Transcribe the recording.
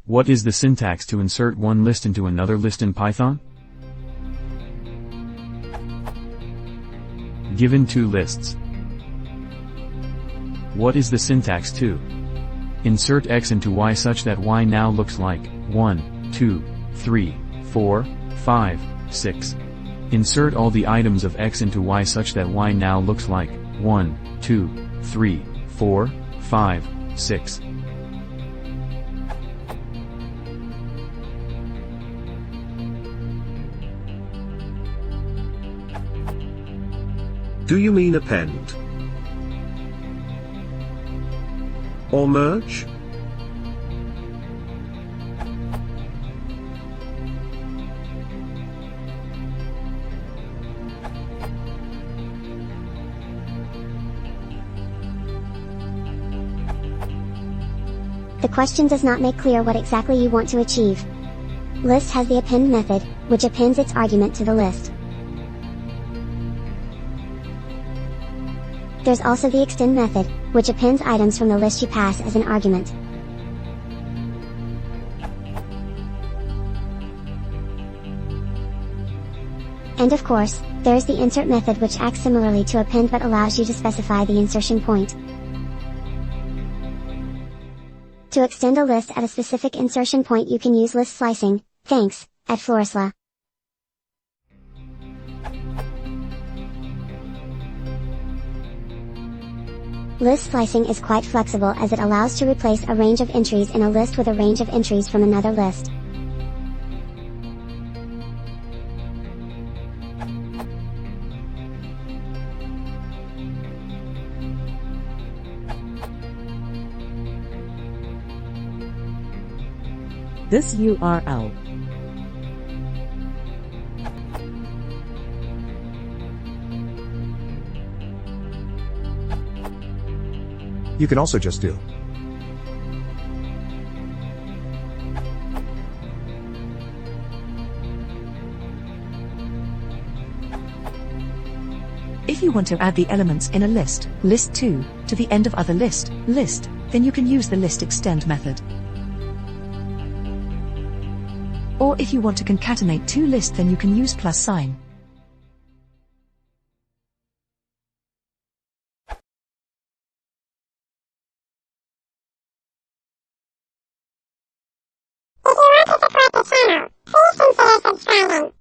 What is the syntax to insert one list into another list in Python? Given two lists. What is the syntax to insert x into y such that y now looks like 1, 2, 3, 4, 5, 6? Insert all the items of x into y such that y now looks like 1, 2, 3, 4, 5, 6. Do you mean append? Or merge? The question does not make clear what exactly you want to achieve. List has the append method, which appends its argument to the list. There's also the extend method, which appends items from the list you pass as an argument. And of course, there's the insert method which acts similarly to append but allows you to specify the insertion point. To extend a list at a specific insertion point you can use list slicing. Thanks, at Florisla. List slicing is quite flexible as it allows to replace a range of entries in a list with a range of entries from another list. This URL. You can also just do. If you want to add the elements in a list, list 2, to the end of other list, list, then you can use the list extend method. Or if you want to concatenate two lists, then you can use +sign. If you want to support the channel, please consider subscribing.